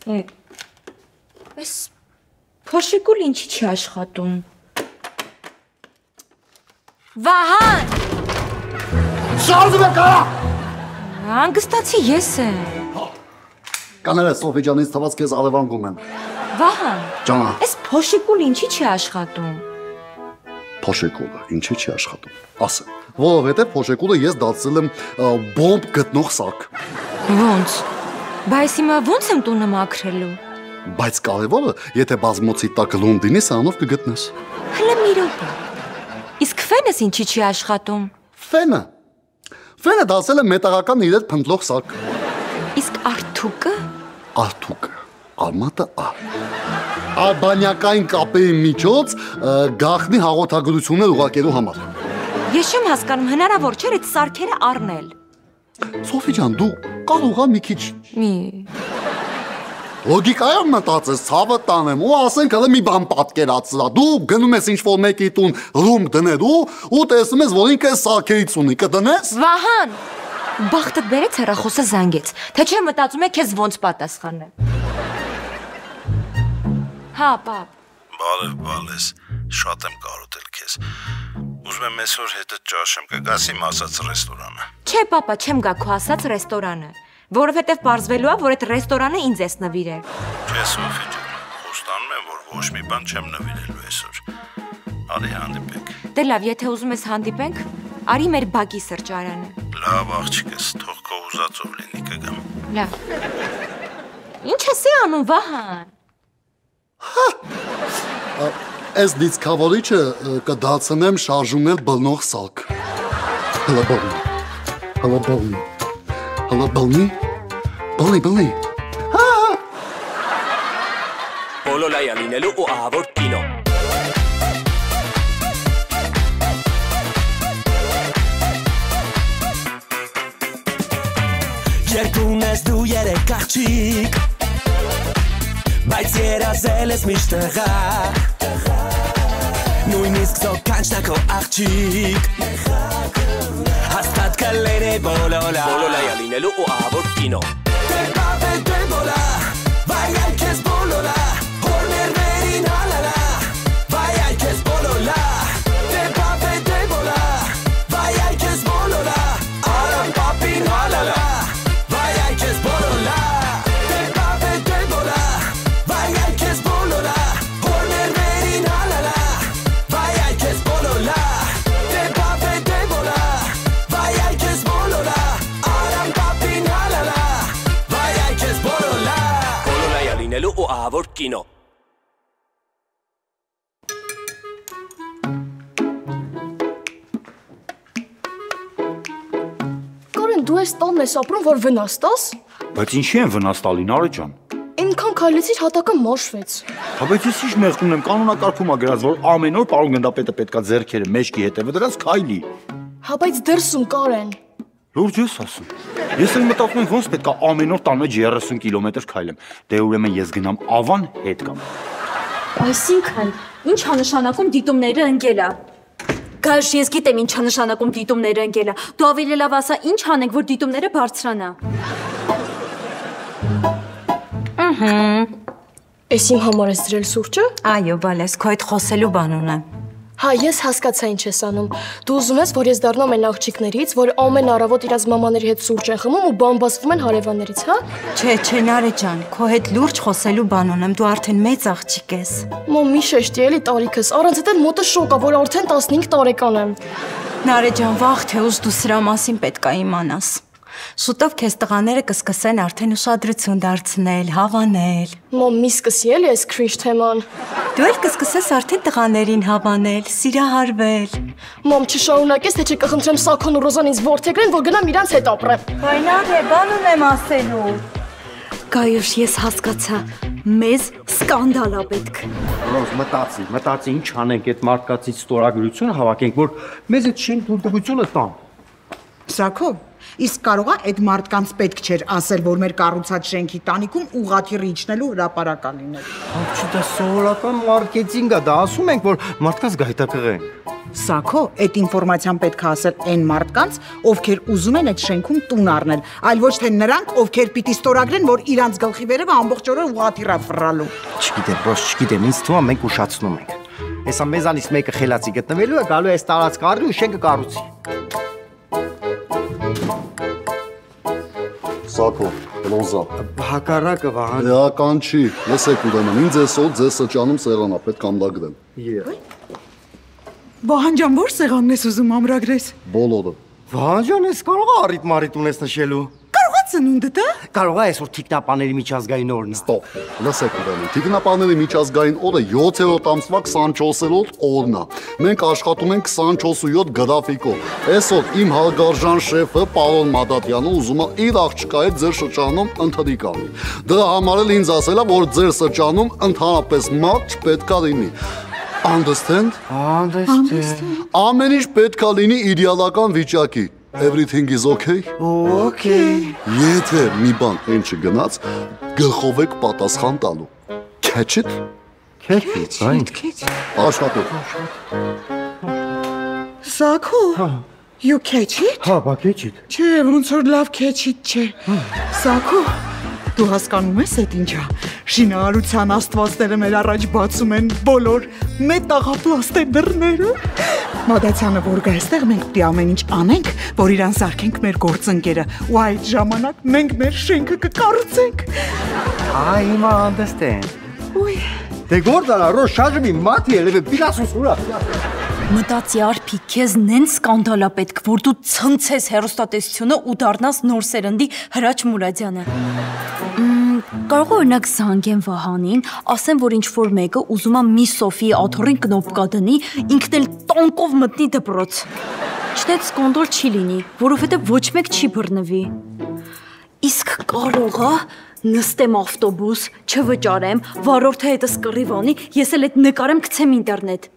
Այս փոշիկուլ ինչի չի աշխատում։ Վահան։ Շարժում է կարա։ Հանգստացի ես եմ։ Կաները Սոֆի ջանից թված քեզ արևանգում եմ։ Վահան։ Ջանա։ Այս փոշիկուլ ինչի չի աշխատում։ Փոշեկուլը ինչի չի աշխատում։ Ասեմ, որովհետև փոշեկուլը ես դարձել եմ բոմբ գտնող սարք։ Ոնց։ Բայց հիմա ոնց եմ տունը մաքրելու։ Բայց կարևորը, եթե բազմոցի տակ լում դինի, սրանով կգտնես։ Հլը մի րոպե։ Իսկ ֆենս ինչի չի աշխատում։ Ֆենը դարձել է մետաղական իրեր փնտրող սարք։ Իսկ արթուկը։ Արթուկը, արմատը ա։ Ալբանիական կապերի միջոց գաղտնի հաղորդագրություններ ուղարկելու համար։ Ես չեմ հասկանում, հնարավոր չէ այդ սարքերը առնել։ Սոֆի ջան, դու կարող ես մի քիչ լոգիկայով մտածես, ցավը տանեմ ու ասենք հələ մի բան պատկերացրա։ Դու գնում ես ինչ-որ մեկի տուն ռում դնելու ու տեսնում ես, որ ինքը սարքերից ունի, կդնես։ Վահան, բախտդ բերեց հեռախոսը զանգեց, թե չէ մտածում է քեզ ոնց պատասխանել։ Հա, պապ։ Բարև, շատ եմ կարոտել քեզ։ Ուզում եմ այսօր հետը ճաշեմ, կգաս իմ ասած ռեստորանը։ Չէ, պապա, չեմ գա քո ասած ռեստորանը, որովհետև պարզվելու է, որ այդ ռեստորանը ինձ ես նվիրել։ Չէ, Սոֆի ջան, խոստանում եմ, որ ոչ մի բան չեմ նվիրելու այսօր։ Արի հանդիպենք։ Դե լավ, եթե ուզում ես հանդիպենք, արի մեր բակի սրճարանը։ Լավ, աղջիկս, թող քո ուզածով լինի, կգամ։ Լավ։ Ինչ ես անում, Վահան։ Այս դիցքավորիչը կդարձնեմ շարժումներ բլնող սարք։ Հլը բլնի։ Բոլոլայա լինելու ու ահավոր կինո։ Երկուն ես դու երեք աղջիկ, բայց երազել ես միշտ տղա, նույնիսկ զոքանչնա քո աղջիկ, հաստատ կլինի բոլոլայա լինելու ու ահավոր կինո։ Դեբոլա, վայ այ քեզ բոլոլա, հորներներին հալալա, վայ այ քեզ բոլոլա, դեբոլա, վայ այ քեզ բոլոլա, արամ պապին հալալա, վայ այ քեզ բոլոլա, դեբոլա, վայ այ քեզ բոլոլա, հորներներին հալալա, վայ այ քեզ բոլոլա, դեբոլա, վայ այ քեզ բոլոլա, արամ պապին հալալա, վայ այ քեզ բոլոլա, բոլոլայա լինելու ու ահավոր կինո։ Դու ես տանն ես ապրում, որ վնաս տաս։ Բայց ինչի եմ վնաս տալի, Նարեկ ջան։ Այնքան քայլեցիր հատակը մաշվեց։ Հա բայց ես ինչ մեղքում եմ, կանոնակարգում ա գրած, որ ամեն օր պարոն գնդապետը պետքա ձեռքերը մեջքի հետևը դրանց քայլի։ Հա բայց դրսում Կարեն։ Լուրջ ես ասում։ Ես էլ մտածում եմ ոնց պետքա ամեն օր տան մեջ 30 կիլոմետր քայլեմ։ Դե ուրեմն ես գնամ Ավան հետ կամ։ Այսինքն, ի՞նչ է նշանակում դիտումները ընկելա։ Գարշ, ես գիտեմ ինչ է նշանակում դիտումները ընկելա։ Դու ավելի լավ ասա ինչ անենք, որ դիտումները բարձրանա։ Էս իմ համար ես դրել սուրճը։ Այո, բալես, քո այդ խոսելու բան ունեմ։ Հա, ես հասկացա ինչ ես անում։ Դու ուզում ես, որ ես դառնամ այն աղջիկներից, որ ամեն առավոտ իրաց մամաների հետ սուրճ են խմում ու բամբասվում են հարևաններից, հա։ Չէ, Նարեկ ջան, քո հետ լուրջ խոսելու բան ունեմ, դու արդեն մեծ աղջիկ ես։ Մամ, մի շեշտի էլի տարիքս, առանց այդ մոտը շոկ ա, որ արդեն 15 տարեկան եմ։ Նարեկ ջան, վաղ թե ուշ դու սրա մասին պետք է իմանաս։ Շուտով քեզ տղաները կսկսեն արդեն ուշադրություն դարձնել, հավանել։ Մամ, մի սկսի էլի այս քրինջ թեման։ Դու էլ կսկսես արդեն տղաներին հավանել, սիրահարվել։ Մամ, չշարունակես, թե չէ կխնդրեմ Սաքոն ու Ռոզան ինձ որդեգրեն, որ գնամ իրանց հետ ապրեմ։ Վայ Նարե, բան ունեմ ասելու։ Գայուշ, ես հասկացա, մեզ սկանդալ ա պետք։ Ռոզ, մտածի, ինչ անենք այդ մարդկացից ստորագրությունը հավաքենք, որ մեզ այդ շենք թույլտվությունը տան։ Սաքո, իսկ կարողա այդ մարդկանց պետք չէր ասել, որ մեր կառուցած շենքի տանիքում ուղղաթիռ իջնելու հրապարակ ա լինել։ Աղջի, դա սովորական մարքեթինգ ա, դա ասում ենք, որ մարդկանց գայթակղենք։ Սակո, այդ ինֆորմացիան պետք է ասել այն մարդկանց, ովքեր ուզում են այդ շենքում տուն առնել, այլ ոչ թե նրանք, ովքեր պիտի ստորագրեն, որ իրանց գլխի վերևը ամբողջ օրը ուղղաթիռ ֆռալու։ Չգիտեմ, բրոս, չգիտեմ, ինձ թվում է մենք ուշացնում ենք։ Հեսա մեզանից մեկը խելացի գտնվելու է, գալու է այս տարածքը առնի ու շենքը կառուցի։ Սակո, Լոզա։ Հակառակը Վահան։ Էական չի, լսեք ուրեմն, ինձ էսօր ձեզ սրճանում սեղանա պետք ամրագրեմ։ Վահան ջան, ո՞ր սեղանն ես ուզում ամրագրես։ Բոլորը։ Վահան ջան, ես կարող է առիթ ունես նշելու։ Կարող է ծնունդը։ Կարող է այսօր թիկնապաների միջազգային օրն է։ Ստոպ, լսեք ուրեմն, թիկնապաների միջազգային օրը 7-րդ ամսվա 24-րդ օրն է։ Մենք աշխատում ենք 24/7 գրաֆիկով։ Այսօր իմ հարգարժան շեֆը պարոն Մադատյանը ուզում է իր աղջկա հետ ձեր շրջանում ընթրիք անի։ Դրա համար էլ ինձ ասել է, որ ձեր շրջանում ընդհանրապես մարդ չպետք է լինի։ Understand? Ամեն ինչ պետք է լինի իդեալական վիճակի։ Everything is okay? Okay. Եթե մի բան այն չգնաց, գլխով եք պատասխան տալու։ Catch it? Catch it, right? Աշխատեք։ Սակո, you catch it? Հա, բա catch it։ Չէ, ոնց որ լավ catch it չէ։ Սակո, դու հասկանում ես այդ ինչա։ Շինարարության աստվածները մեր առաջ բացում են բոլոր մետաղապլաստե դռները։ Մադացյանը որ գա այստեղ մենք պիտի ամեն ինչ անենք, որ իրան սարքենք մեր գործընկերը, ու այդ ժամանակ մենք մեր շենքը կկառուցենք։ Հիմա understand։ Ոյ։ Դե գործարա, ռոս շարժվի մատի ելևէ պիլասուս ուրա։ Մտածի արփի, քեզ նենց սկանդալ է պետք, որ դու ցնցես հեռուստատեսությունը ու դառնաս նոր սերնդի Հրաչ Մուրադյանը։ Կարող է օրինակ զանգեմ Վահանին, ասեմ, որ ինչ-որ մեկը ուզում է մի Սոֆիի աթոռին կնոպկա դնի, ինքն էլ տանկով մտնի դպրոց։ Չնայած սկանդալ չի լինի, որովհետև ոչ մեկ չի բռնվի։ Իսկ կարող է նստեմ ավտոբուս, չվճարեմ, վարորդը հետս կռիվ անի, ես էլ այդ նկարեմ գցեմ ինտերնետ։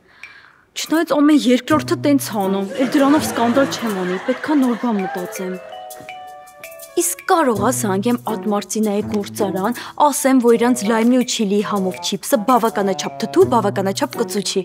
Չնայած ամեն երկրորդը տենց հանում, էլ դրանով սկանդալ չեմ անի, պետքա նոր բան մտածեմ։ Իսկ կարող է զանգեմ Ադմարցինայի գործարան, ասեմ, որ իրանց լայմի ու չիլի համով չիպսը բավականաչափ թթու, բավականաչափ կծու չի։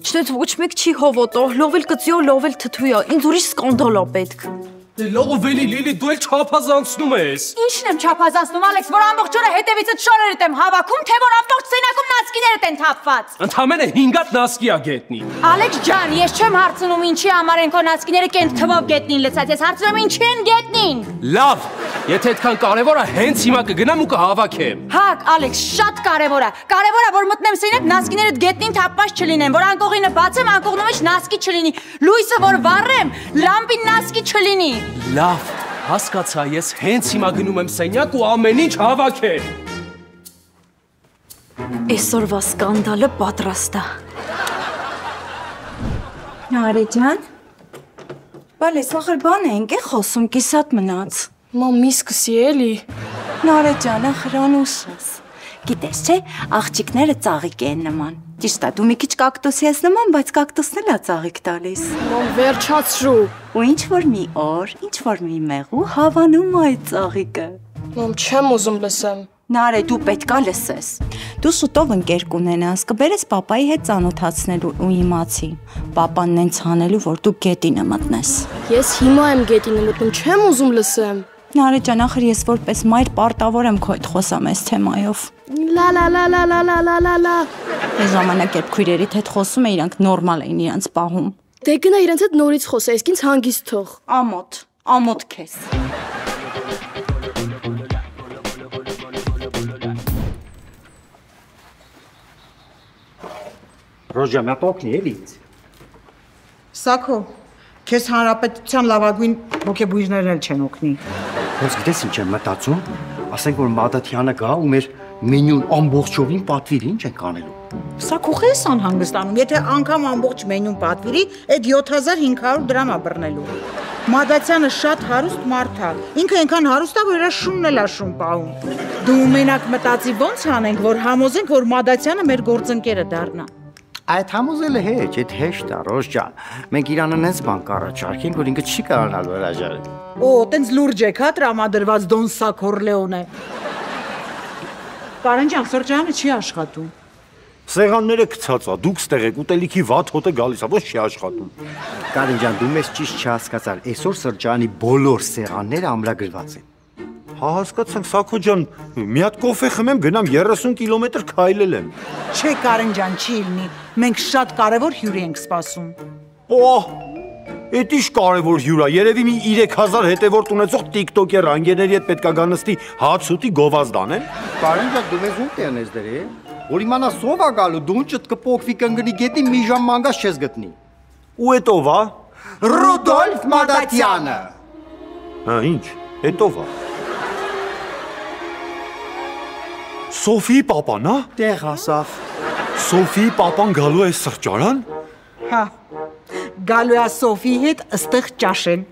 Չնայած ոչ մեկ չի հովոտո, լով էլ կծու, լով էլ թթու է, ինձ ուրիշ սկանդալ է պետք։ Դե լավ էլի Լիլի, դու էլ չափազանցնում ես։ Ինչն եմ չափազանցնում, Ալեքս, որ ամբողջ օրը հետևիցդ շորերդ եմ հավաքում, թե որ ամբողջ սենակում նասկիներդ են թափված։ Ընդամենը 5 հատ նասկի է գետնի։ Ալեքս ջան, ես չեմ հարցնում ինչի համար են քո նասկիները կենտ թվով գետնին լցած, ես հարցնում եմ ինչի են գետնին։ Լավ, եթե այդքան կարևոր է, հենց հիմա կգնամ ու կհավաքեմ։ Հակ, Ալեքս, շատ կարևոր է։ Կարևոր է, որ մտնեմ սենյակ նասկիներդ գետնին թափված չլինեն, որ անկողինը բացեմ, անկողնու մեջ նասկի չլինի, լույսը որ վառեմ, լամպին նասկի չլինի։ Լավ, հասկացա, ես հենց հիմա գնում եմ սենյակ ու ամեն ինչ հավաքեմ։ Այսօրվա սկանդալը պատրաստ է։ Նարե ջան, բալես ախր բան ենք է խոսում, կիսատ մնաց։ Մամ, մի սկսի էլի։ Նարե ջան, ախր անուսս։ Գիտես չէ, աղջիկները ծաղիկ են նման։ Ճիշտ է, դու մի քիչ կակտուսի ես նման, բայց կակտուսն էլ է ծաղիկ տալիս։ Մամ, վերջացրու։ Ու ինչ որ մի օր, ինչ որ մի մեղու հավանում այդ ծաղիկը։ Մամ, չեմ ուզում լսեմ։ Նարե, դու պետքա լսես։ Դու շուտով ընկեր կունենաս, կբերես պապայի հետ ծանոթացնելու ու իմացի։ Պապան նենց հանելու, որ դու գետինը մտնես։ Ես հիմա եմ գետինը մտնում, չեմ ուզում լսեմ։ Նարե ջան, ախր ես որպես մայր պարտավոր եմ քո հետ խոսամ այս թեմայով։ Լա։ Այս ժամանակ երբ քույրերիդ հետ խոսում է, իրանք նորմալ էին իրանց պահում։ Դե գնա իրենց հետ նորից խոսա, իսկ ինձ հանգիստ թող։ Ամոթ քեզ։ Ռոժա, մի օգնի էլի ինձ։ Սակո, քեզ հանրապետության լավագույն ոգեբույժներն էլ չեն օգնի։ Ոնց գիտես ինչ եմ մտածում, ասենք որ Մադաթյանը գա ու մեր մենյուն ամբողջովին պատվիրի, ինչ ենք անելու։ Սակո խես անհանգստանում, եթե անգամ ամբողջ մենյուն պատվիրի, այդ 7500 դրամ է բռնելու։ Մադացյանը շատ հարուստ մարդ է։ Ինքը այնքան հարուստ է, որ իր շունն էլ է շուն պահում։ Դու մենակ մտածի ոնց անենք, որ համոզենք, որ Մադացյանը մեր գործընկերը դառնա։ Այդ համոզելը հեչ, այդ հեշտ է, Ռոժ ջան։ Մենք իրանը նենց բան կառաջարկենք, որ ինքը չի կարողանալու հրաժարել։ Օ, տենց լուրջ եք, հա, տրամադրված Դոն Սակորլեոնե։ Պարեն ջան, սրճարանը չի աշխատում։ Սեղանները գցած է, դուք ստեղ եք, ուտելիքի վատ հոտ է գալիս, ոչ չի աշխատում։ Կարեն ջան, դու մեզ ճիշտ չհասկացար, այսօր սրճարանի բոլոր սեղանները ամրագրված են։ Հա հասկացանք, Սաքո ջան, մի հատ կոֆե խմեմ, գնամ 30 կիլոմետր քայլել եմ։ Չէ, Կարեն ջան, չի լինի։ Մենք շատ կարևոր հյուրի ենք սպասում։ Օհ, էդ ինչ կարևոր հյուր է, երևի մի 3000 հետևորդ ունեցող TikTok-եր անգեների հետ պետքա գա նստի հաց ուտի գովազդ անեն։ Կարեն ջան, դու մեզ ում տենես դրե։ Որ իմանաս ով է գալու, դու ունջդ կփոքվի կընկնի գետի մի ժամ մանգած չես գտնի։ Ու էդ ով է։ Ռուդոլֆ Մադատյանը։ Հա, ինչ, էդ ով է։ Սոֆիի պապան, հա։ Տեղ ասավ։ Սոֆիի պապան գալու է սրճարան։ Հա։ Գալու է Սոֆիի հետ ըստեղ ճաշեն։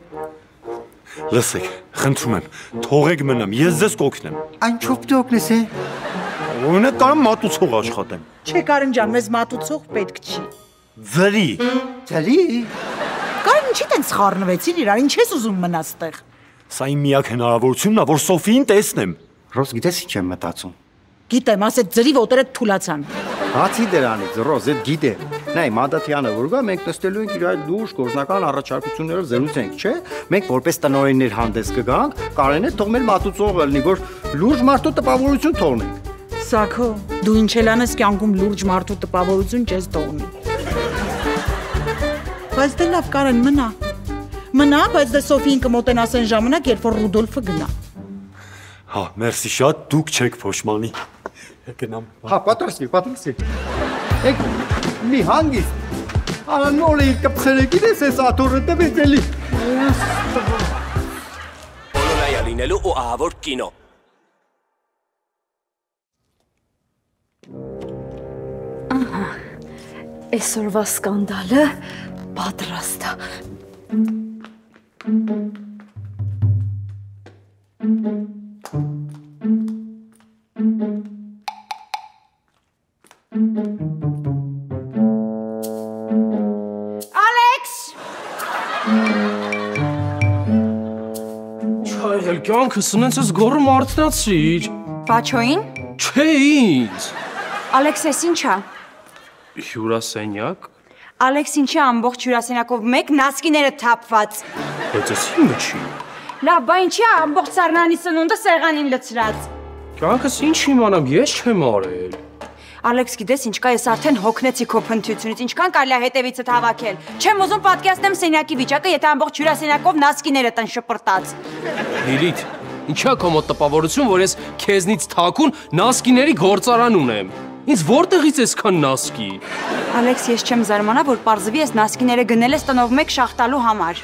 Լսեք, խնդրում եմ, թողեք մնամ, ես ձեզ կօգնեմ։ Անչով դու օգնես է։ Օրինակ կարամ մատուցող աշխատեմ։ Չէ, Կարեն ջան, մեզ մատուցող պետք չի։ Ձրի։ Ձրի։ Կարեն ինչի տենց խառնվեցին իրար, ինչ ես ուզում մնաս տեղ։ Սա իմ միակ հնարավորությունն է, որ Սոֆիին տեսնեմ։ Ռոզ, գիտես ինչ եմ մտածում։ Գիտեմ, ասեց ձրի ոտերը թուլացան։ Հացի դրանից, Ռոզ, այդ գիտեմ։ Նայ, Մադատյանը որ գա, մենք նստելու ենք իր այդ լուրջ գործնական առաջարկություններով զրուցենք, չէ՞։ Մենք որպես տնօրեններ հանդես կգանք, Կարենը թող մեր մատուցողը լինի, որ լուրջ մարդու տպավորություն թողնենք։ Սաքո, դու ինչ էլ անես կյանքում լուրջ մարդու տպավորություն չես թողնի։ Բայց դե լավ, Կարեն, մնա։ Մնա, բայց դե Սոֆիին կմոտենաս այն ժամանակ, երբ որ Ռուդոլֆը գնա։ Հա, մերսի շատ, դուք չեք փոշմանի։ Գնամ։ Հա, պատրաստվի։ Եք մի հանգիստ։ Անոր իր կպցերը գիտես էս աթորը տվեց էլի։ Բոլորայա լինելու ու ահավոր կինո։ Ահա, այսօրվա սկանդալը պատրաստ է։ Ալեքս! Չայ, կյանքս սնենց ես գոռը մարտնացրիր։ Բաչոին? Չէ ինձ։ Ալեքս, ես ինչա։ Հյուրասենյակ։ Ալեքս, ինչի ամբողջ հյուրասենյակով մեկ նասկիները թափված։ Բայց ես իմը չի։ Լավ, բա ինչի ամբողջ սառնանի սնունդը սեղանին լցրած։ Կյանքս ինչ իմանամ, ես չեմ արել։ Ալեքս, գիտես ինչ կա, ես արդեն հոգնեցի քո փնթությունից, ինչքան կարելի է հետևիցդ հավաքել։ Չեմ ուզում պատկերացնեմ սենյակի վիճակը, եթե ամբողջ հյուրասենյակով նասկիները տան շպրտած։ Լիլիթ, ինչա քո մոտ տպավորություն, որ ես քեզնից թաքուն նասկիների գործարան ունեմ։ Ինձ որտեղից էսքան նասկի։ Ալեքս, ես չեմ զարմանա, որ պարզվի ես նասկիները գնել ես տնով մեկ շախտալու համար։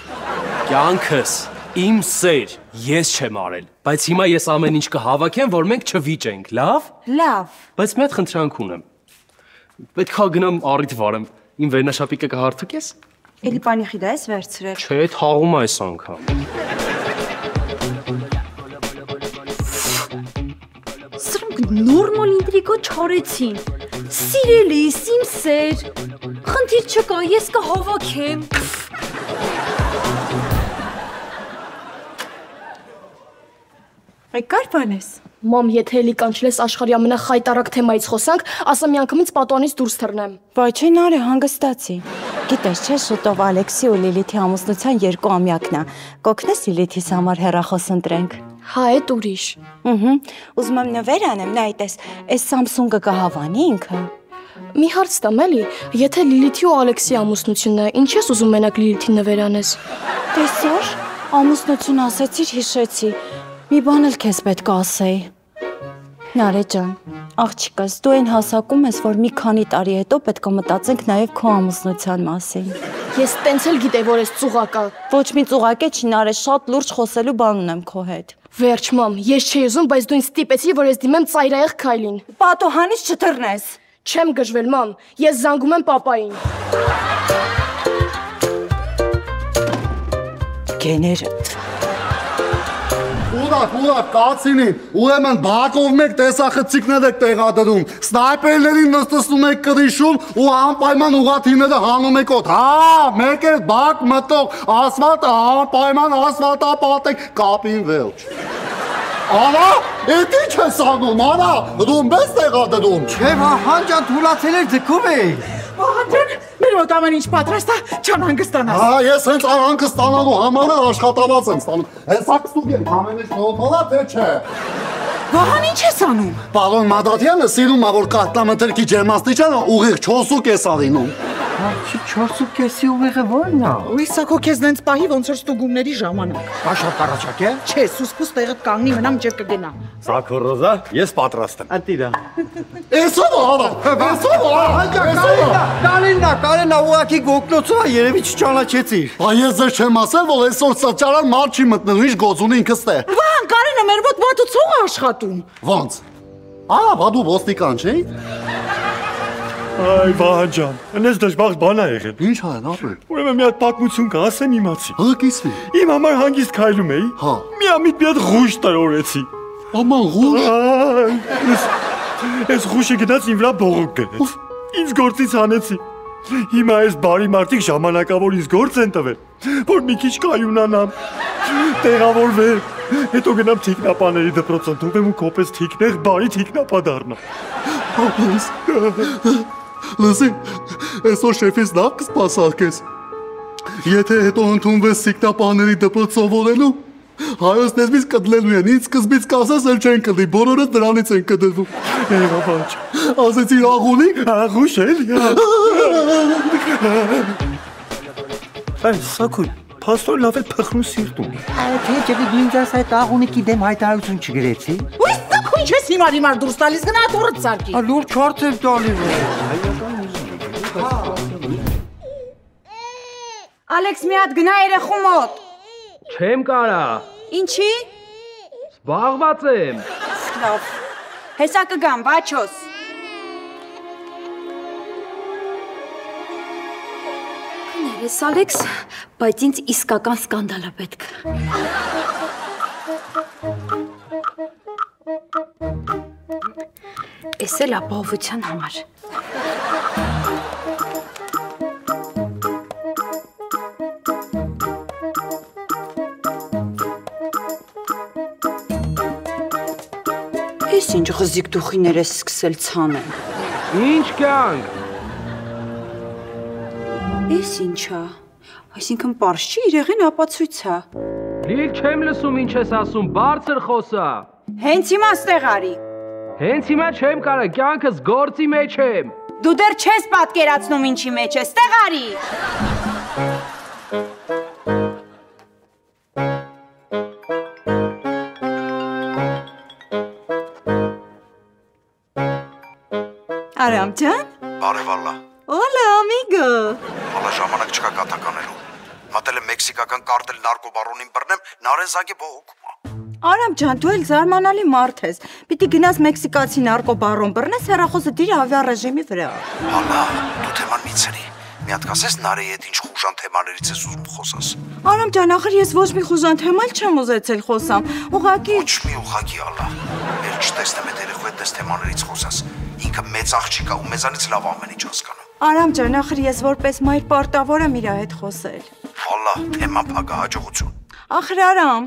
Կյանքս, իմ սեր, ես չեմ արել, բայց հիմա ես ամեն ինչ կհավաքեմ, որ մենք չվիճենք, լավ։ Լավ։ Բայց մի հատ խնդրանք ունեմ։ Պետք է գնամ առիթ վարեմ, իմ վերնաշապիկը կհարթուկես։ Էլի պանիխիդա ես վերցրել։ Չէ, թաղում է այս անգամ։ Սրանք նորմալ ինտրիգա չարեցին։ Սիրելիս, իմ սեր։ Խնդիր չկա, ես կհավաքեմ։ Եկար բան ես։ Մամ, եթե էլի կանչլես աշխարհի ամենախայտարակ թեմայից խոսանք, ասա միանգամից պատոնից դուրս թռնեմ։ Ոչ, այն արի հանգստացի։ Գիտես, չէ, շուտով Ալեքսի ու Լիլիթի ամուսնության 2 ամյակն է։ Կօգնես Լիլիթիս համար հեռախոս ընտրենք։ Հա, էդ ուրիշ։ Ուզում եմ նվեր անեմ, նայ տես, այս Samsung-ը կհավանի ինքը։ Մի հարց տամ էլի, եթե Լիլիթի ու Ալեքսի ամուսնությունն է, ինչ ես ուզում մենակ Լիլիթին նվեր անես։ Տեսար, ամուսնություն ասեցիր, հիշեցի։ Մի բան էլ քեզ պետք է ասեի։ Նարե ջան, աղջիկս, դու այն հասակում ես, որ մի քանի տարի հետո պետք է մտածենք նաև քո ամուսնության մասին։ Ես տենց էլ գիտեի, որ ես ծուղակ է։ Ոչ մի ծուղակ է չի, Նարե, շատ լուրջ խոսելու բան ունեմ քո հետ։ Վերջ, մամ, ես չէի ուզում, բայց դու ինձ ստիպեցի, որ ես դիմեմ ծայրահեղ քայլին։ Պատոհանից չթռնես։ Չեմ գժվել, մամ, ես զանգում եմ պապային։ Գեներդ։ Ուրա, կացինին, ուրեմն բակով մեկ տեսախցիկներ եք տեղադրում, սնայպերներին նստում եք կրիշում ու անպայման ուղաթիները հանում եք օդ, հա, մեկ էլ բակ մտող, ասվալտը անպայման ասվալտապատ եք, կապին վերջ։ Արա, էդ ինչ ես անում, արա, դու մեզ տեղադրում։ Չէ, Վահան ջան, թուլացել էր ձգում էի։ Վահան ջան, մեր մոտ ամեն ինչ պատրաստ է, չանհանգստանաս։ Հա, ես հենց անհանգստանալու համար աշխատավարձ եմ ստանում։ Հեսա կստուգ եմ, ամեն ինչ նոթալա, թե չէ։ Վահան ինչ ես անում։ Պարոն Մադատյանը սիրում է, որ կարտամթերքի ջերմաստիճանը ուղիղ 4.5 է լինում։ Աղջի 4.5-ի ուղիղը ո՞րն է։ Ուй Սակո քեզ նենց պահի ոնց որ ստուգումների ժամանակ։ Շատ առաջակ է։ Չէ, սուսկուս տեղդ կանգնի մնամ ջեր կգնա։ Սակո Ռոզա, ես պատրաստ եմ։ Ատիրա։ Էսով արա, էսով Կարենա, ուղակի գոկնոցով է, երևի չճանաչեցիր։ Բա ես ձեզ չեմ ասել, որ այսօր սրճարան մարդ չի մտնելու, ինչ գործ ունի ինքս տե։ Վահան, Կարենը մեր մոտ մատուցող է աշխատում։ Ոնց։ Արա, բա դու ոստիկան չէի։ Այ Վահան ջան, այնպես դժբախտ բան է եղել։ Ինչ ա ապրել։ Ուրեմն մի հատ պատմություն կա, ասեմ իմացի։ Հակիսվի։ Իմ համար հանգիստ քայլում էի։ Հա։ Մի հատ ղուշ տրորեցի։ Աման ղուշ։ Այս ղուշը գնաց իմ վրա բողոք գնեց։ Ինձ գործից հանեցի։ Հիմա այս բարի մարդիկ ժամանակավոր ինձ գործ են տվել, որ մի քիչ կայունանամ, տեղավորվեմ, հետո գնամ թիկնապաների դպրոցն թողեմ ու կոպես թիկնեղ բարի թիկնապա դառնամ։ Լսի, այսօր շեֆից լավ կսպասարկես։ Եթե հետո ընդունվես թիկնապաների դպրոց սովորելու, հայոց լեզվից կդլելու են, ինձ սկզբից կասես էլ չեն կդի, բոլորը դրանից են կդլվում։ Եվա բաչ, ասեցիր աղունի։ Աղուշ էլ, Սակույն, պաստոր լավ էլ պխրուն սիրտ ունի։ Թե ջվի դու ինձ այդ աղունիկի դեմ հայտարարություն չգրեցի։ Ուй Սակո ինչ ես հիմար դուրս տալիս գնա դուրս սարքի։ Լուրջ հարց եմ տալիս։ Ալեքս մի հատ գնա երեխու մոտ։ Չեմ կարա։ Ինչի։ Զբաղված եմ։ Լավ։ Հեսա կգամ, բաչոս։ Ներես Ալեքս, բայց ինձ իսկական սկանդալ է պետք։ Էս էլ ապահովության համար։ Ես ինչ ղզիկ դուխիներ ես սկսել ցանել։ Ինչ կյանք։ Ես ինչա։ Այսինքն պարզ չի, իրեղեն ապացույց է։ Լիլ չեմ լսում ինչ ես ասում, բարձր խոսա։ Հենց հիմա ստեղ արի։ Հենց հիմա չեմ կարա, կյանքս գործի մեջ եմ։ Դու դեռ չես պատկերացնում ինչի մեջ ես, ստեղ արի։ Արամ ջան։ Բարևալա։ Hola, amigo։ Հալա ժամանակ չկա կատականելու։ Մատել եմ մեքսիկական կարտել նարկոբարոնին բռնեմ, Նարեն Զանգի բողոքում։ Արամ ջան, դու էլ զարմանալի մարդ ես։ Պիտի գնաս մեքսիկացի նարկոբարոն բռնես, հեռախոսը դիր ավիառեժիմի վրա։ Հալա, դու թեման միցրի։ Մի հատ կասես Նարեի հետ ինչ խուժան թեմաներից ես ուզում խոսաս։ Արամ ջան, ախր ես ոչ մի խուժան թեմալ չեմ ուզեցել խոսամ։ Ուղղակի Ոչ մի ուղղակի հալա։ Մեր չտեսնեմ այդ երեխու հետ թեմաներից խոսաս։ Ինքը մեծ աղջիկ է ու մեզանից լավ ամեն ինչ հասկանում։ Արամ ջան, ախր ես որպես մայր պարտավոր եմ իր հետ խոսել։ Հալա, թեման փակա հաջողություն։ Ախր Արամ։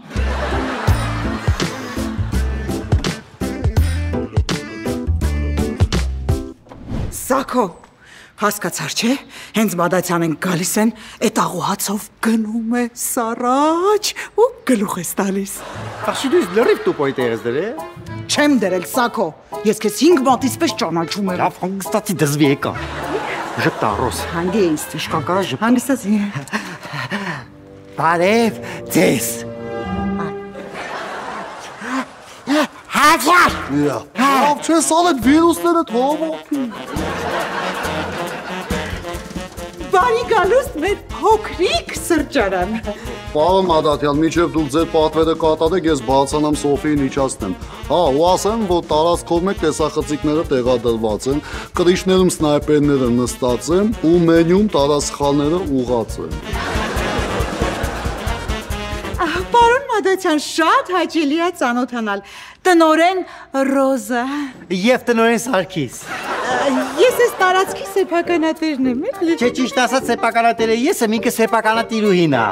Սակո, հասկացար չէ, հենց Մադացյանեն գալիս են, այդ աղուհացով գնում է սառաջ ու գլուխ ես տալիս։ Ախի դու լրիվ տուպոյտ ես դրե։ Չեմ դրել Սակո, ես քեզ 5 մատից պես ճանաչում եմ։ Լավ հանգստացի դզվի եկա։ Ժպտարոս։ Հանգիստ, Իշկան կարա ժպտ։ հանգստացի։ Բարև ձեզ։ Հացար։ Լավ չես ալետ վիրուսները թողոքի։ Բարի գալուստ մեր փոքրիկ սրճարան։ Պարոն Մադատյան, միջև դուք ձեր պատվերը կատարեք, ես բարձանամ Սոֆիին իջացնեմ։ Հա, ու ասեմ, որ տարածքով մեկ տեսախցիկները տեղադրված են, կրիչներում սնայպերները նստած են ու մենյում տարածքները ուղղած են։ Պարոն Մադացյան շատ հաճելի է ծանոթանալ։ Տնորեն Ռոզա։ Եվ տնորեն Սարգիս։ Ես ես տարածքի սեփականատերն եմ, էլի։ Չէ, ճիշտ ասած սեփականատերը ես եմ, ինքը սեփականատիրուհին է։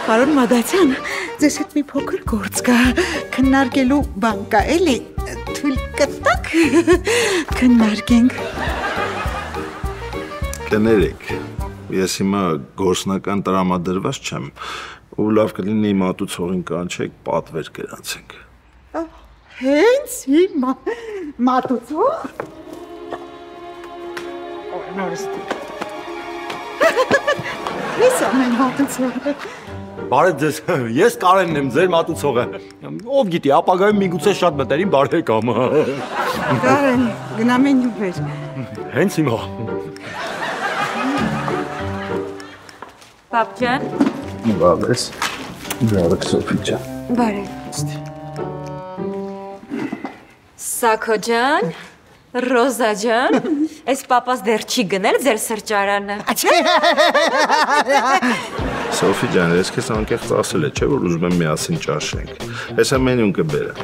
Պարոն Մադացյան, ձեզ հետ մի փոքր գործ կա, քննարկելու բան կա, էլի։ Թույլ կտակ քննարկենք։ Կներեք, ես հիմա գործնական տրամադրված չեմ, ու լավ կլինի մատուցողին կանչեք, պատվեր գրանցենք։ Հենց հիմա մատուցող։ Ես ամեն մատուցողը։ Բարև ձեզ, ես Կարենն եմ, ձեր մատուցողը։ Ով գիտի, ապագայում միգուցե շատ մտերիմ բարեկամ։ Կարեն, գնամ են յուվեր։ Հենց հիմա։ Պապ ջան։ Բարես, բարեք Սոֆի ջան։ Բարև։ Սակո ջան, Ռոզա ջան, այս պապաս դեռ չի գնել ձեր սրճարանը։ Սոֆի ջան, ես քեզ անկեղծ ասել է, չէ՞ որ ուզում եմ միասին ճաշենք։ Հեսա մենյուն կբերեմ։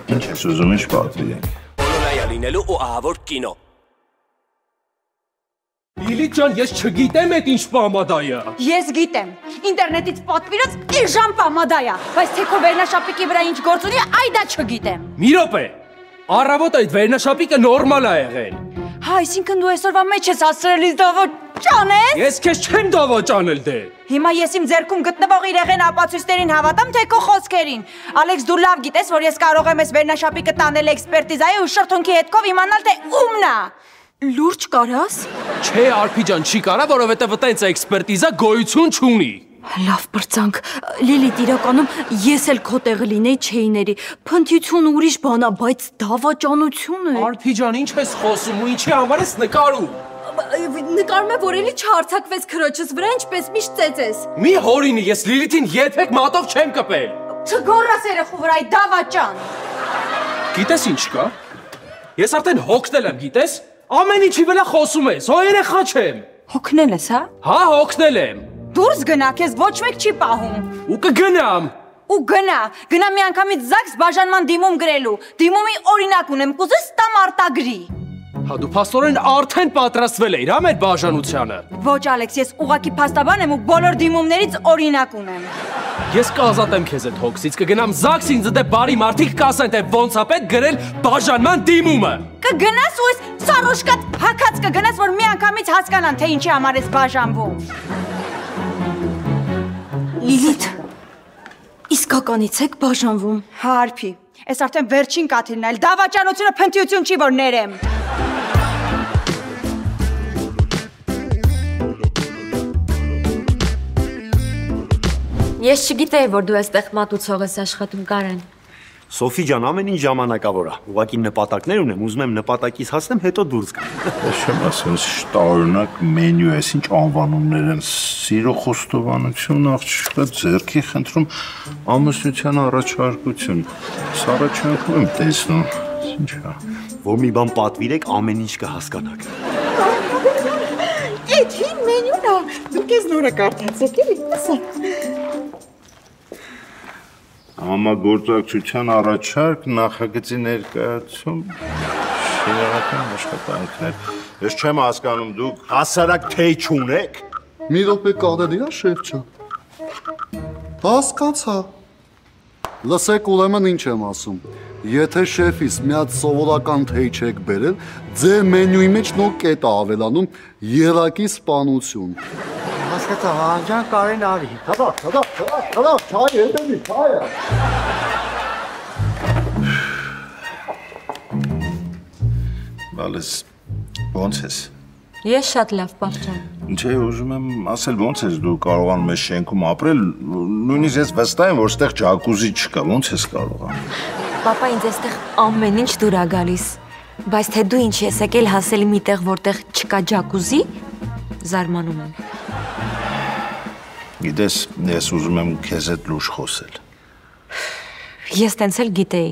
Ինչ ես ուզում ինչ պատվի ենք։ Բոլորայա լինելու ու ահավոր կինո։ Լիլիթ ջան, ես չգիտեմ այդ ինչ պամադայա։ Ես գիտեմ, ինտերնետից պատվիրած իժան պամադայա, բայց թե քո վերնաշապիկի վրա ինչ գործ ունի, այ դա չգիտեմ։ Մի րոպե։ Առավոտ այդ վերնաշապիկը նորմալ է եղել։ Հա, այսինքն դու այսօրվա մեջ ես ասրելիս դավաճանես։ Ես քեզ չեմ դավաճանել դե։ Հիմա ես իմ ձեռքում գտնվող իրեղեն ապացույցներին հավատամ, թե քո խոսքերին։ Ալեքս, դու լավ գիտես, որ ես կարող եմ այս վերնաշապիկը տանել էքսպերտիզայի ու շրթունքի հետքով իմանալ, թե ումն է։ Լուրջ կարաս։ Չէ, Արփի ջան, չի կարա, որովհետև այդպես էքսպերտիզա գոյություն չունի։ Լավ բրծանք, Լիլիթ, իրականում ես էլ քո տեղը լինեի չէիների, փնթությունը ուրիշ բան է, բայց դավաճանություն է։ Արփի ջան, ինչ ես խոսում ու ինչի համար ես նկարում։ Նկարում է, որ էլի չհարցակվես քրոջս վրա, ինչպես միշտ ծեծես։ Մի հորինի, ես Լիլիթին երբեք մատով չեմ կպել։ Չգոռաս երեխու վրա, այդ դավաճան։ Գիտես ինչ կա։ Ես արդեն հոգնել եմ, գիտես։ Ամեն ինչի վրա խոսում ես, հո երեխա չեմ։ Հոգնել ես, հա։ Հա, հոգնել եմ։ Դուրս գնա, քեզ ոչ մեկ չի պահում։ Ու կգնամ։ Ու գնա մի անգամից զաքս բաժանման դիմում գրելու։ Դիմումի օրինակ ունեմ, կուզես տամ արտագրի։ Հա դու փաստորեն արդեն պատրաստվել էիր, հա մեր բաժանությանը։ Ոչ Ալեքս, ես ուղակի փաստաբան եմ ու բոլոր դիմումներից օրինակ ունեմ։ Ես կազատեմ քեզ այդ հոգսից, կգնամ զաքս ինձ դե բարի մարդիկ կասեն, թե ոնց է պետք գրել բաժանման դիմումը։ Կգնաս ու այս սարոշկատ հակած կգնաս, որ մի անգամից հասկանան, թե ինչի համար ես բաժանվում։ Լիլիթ, իսկականից եք բաժանվում։ Հա, Արփի, այս արդեն վերջին կաթիլն է, դավաճանությունը փնթիություն չի, որ ներեմ։ Ես չգիտեի, որ դու այստեղ մատուցող ես աշխատում, Կարեն։ Սոֆի ջան, ամեն ինչ ժամանակավոր է։ Ուղղակի նպատակներ ունեմ, ուզում եմ նպատակից հասնեմ, հետո դուրս գամ։ Ես չեմ ասում, շտարօրինակ մենյու է, ինչ անվանումներ են, սիրո խոստովանություն, աղջիկա ձեռքի խնդրում ամուսնության առաջարկություն։ Սա առաջարկում եմ տեսնում, ինչ է։ Որ մի բան պատվիրեք, ամեն ինչ կհասկանաք։ Այդ հին մենյուն է, դուք ես նորը կարդացեք, էլի, ասա։ Համագործակցության առաջարկ, նախագծի ներկայացում, շինարարական աշխատանքներ։ Ես չեմ հասկանում, դուք հասարակ թեյ չունեք։ Մի րոպե կարելի է, շեֆ ջան։ Հասկացա։ Լսեք, ուրեմն ինչ եմ ասում։ Եթե շեֆիս մի հատ սովորական թեյ չեք բերել, ձեր մենյուի մեջ նոր կետ է ավելանում երակի սպանություն։ Հասկացա, հաջան Կարեն արի։ Թվա, չայ, հետևի, չայ։ Բալես, ոնց ես։ Ես շատ լավ, պապ ջան։ Չէ, ուզում եմ ասել, ոնց ես դու կարողանում ես շենքում ապրել, նույնիսկ ես վստահ եմ, որ ստեղ ջակուզի չկա, ոնց ես կարողանում։ Պապա ինձ այստեղ ամեն ինչ դուր է գալիս, բայց թե դու ինչ ես եկել հասել միտեղ, որտեղ չկա ջակուզի, զարմանում եմ։ Գիտես, ես ուզում եմ քեզ հետ լուրջ խոսել։ Ես տենց էլ գիտեի։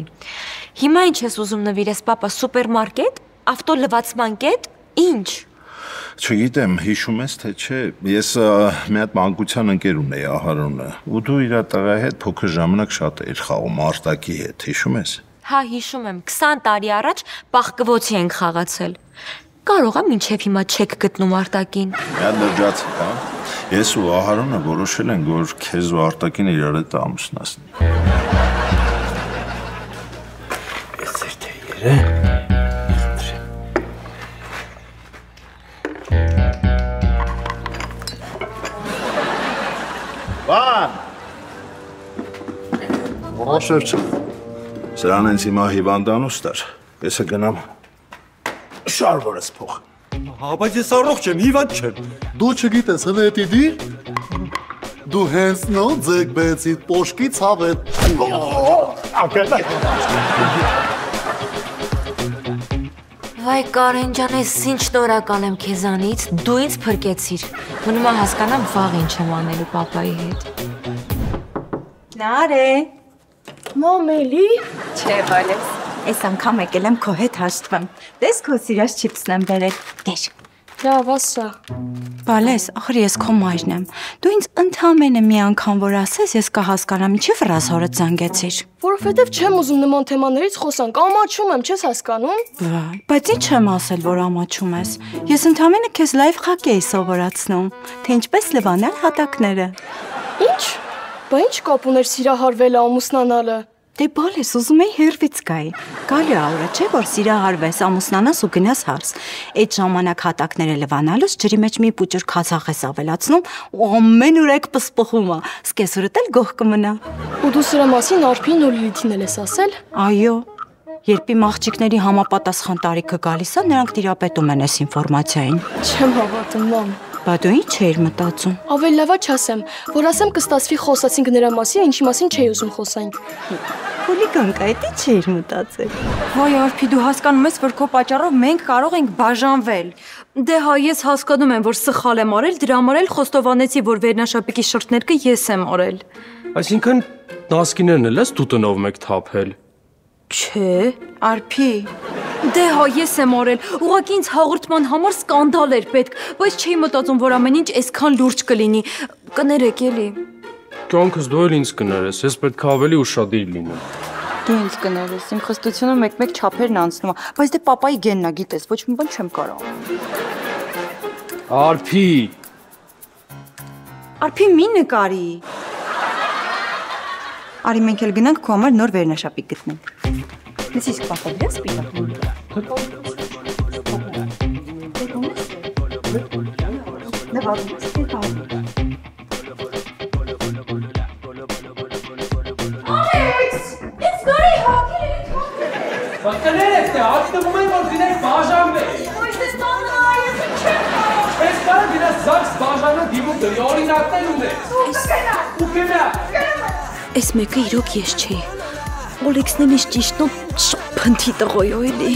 Հիմա ինչ ես ուզում նվիրես, պապա, սուպերմարկետ, ավտո լվացման կետ, ինչ։ Չգիտեմ, հիշում ես թե չէ, ես մի հատ մանկության ընկեր ունեի Ահարոնը, ու դու իր տղայի հետ փոքր ժամանակ շատ էիր խաղում Արտակի հետ, հիշում ես։ Հա, հիշում եմ, 20 տարի առաջ պաղկվոցի ենք խաղացել։ Կարող է մինչև հիմա չեք գտնում Արտակին։ Մի հատ լրջացի, հա։ Ես ու Ահարոնը որոշել ենք, որ քեզ ու Արտակին իրար հետ ամուսնացնենք։ Ես ձեր թեյերը։ Բան։ Աշեր չէ։ Սրան հենց հիմա հիվանդանոց դար, ես գնամ շարվորս փող։ Բայց ես առողջ եմ, հիվանդ չեմ։ Դու չգիտես հլը էտի դիր։ Դու հենց նո ձեկ բեցիդ պոշկի ցավետ։ Վայ Կարեն ջան, ես ինչ շնորհակալ եմ քեզանից, դու ինձ փրկեցիր։ Մնում է հասկանամ վաղ ինչ եմ անելու պապայի հետ։ Նարե։ Մամելի։ Չէ, բալես։ Այս անգամ եկել եմ քո հետ հաշտվեմ։ Տես քո սիրած չիփսն եմ բերել։ Դեր։ Լավ, ասա։ Բալես, ախր ես քո մայրն եմ։ Դու ինձ ընդամենը մի անգամ որ ասես, ես կհասկանամ ինչի վրաս հորդ զանգեցիր։ Որովհետև չեմ ուզում նման թեմաներից խոսանք, ամաչում եմ, չես հասկանում։ Վայ, բայց ինչ եմ ասել, որ ամաչում ես։ Ես ընդամենը քեզ լայվ խաղ էի սովորացնում, թե ինչպես լվանել հատակները։ Ինչ։ Բա ինչ կապ ուներ սիրահարվելը, ամուսնանալը։ Դե բալես, ուզում էի հերվից գայի։ Գալի աուրա, չէ՞ որ սիրահարվես, ամուսնանաս ու գնաս հարս։ Այդ ժամանակ հատակները լվանալուց ջրի մեջ մի պուճուր քացախ ես ավելացնում ու ամեն ուրեք պսպղում է։ Սկեսուրդ էլ գող կմնա։ Ու դու սրա մասին Արփին ու Լիլիթին էլ ես ասել։ Այո։ Երբ իմ աղջիկների համապատասխան տարիքը գալիս է, նրանք տիրապետում են այս ինֆորմացիային։ Չեմ հավատում, մամ։ Բա դու ինչ էիր մտածում։ Ավելի լավա չասեմ, որ ասեմ կստացվի խոսացինք նրա մասին, ինչի մասին չէի ուզում խոսանք։ Հոլիգանք, այդ ինչ էիր մտածել։ Վայ Արփի, դու հասկանում ես, որ քո պատճառով մենք կարող ենք բաժանվել։ Դե հա, ես հասկանում եմ, որ սխալ եմ արել, դրա համար էլ խոստովանեցի, որ վերնաշապիկի շրթներկը ես եմ արել։ Այսինքն Նասկիներն էլ ես դու տնով մեկ թափել։ Չէ, Արփի։ Դե հա, ես եմ արել։ Ուղղակի ինձ հաղորդման համար սկանդալ էր պետք, բայց չէի մտածում, որ ամեն ինչ այսքան լուրջ կլինի։ Կներեք էլի։ Կյանքս դու էլ ինձ կներես, ես պետք է ավելի ուշադիր լինեմ։ Դու ինձ կներես, իմ խստությունը մեկ-մեկ չափերն անցնում է, բայց դե պապայի գենն է, գիտես, ոչ մի բան չեմ կարող։ Արփի։ Արփի մի նկարի։ Արի մենք էլ գնանք քո համար նոր վերնաշապիկ գտնենք։ Ես իսկ պատահել ես սպիտակ։ Բակալերեք թե ակտվում են, որ դիներ բաժանվել։ Ոչ դες տաննա, ես չեմ կարող։ Ես կարա դինա զաքս բաժանը դիմում դրի օրինակներ ունես։ Ու կենա։ Այս մեկը իրոք ես չէի։ Օլեքսն էլ իշ ճիշտն ու շփնթի տղոյո էլի։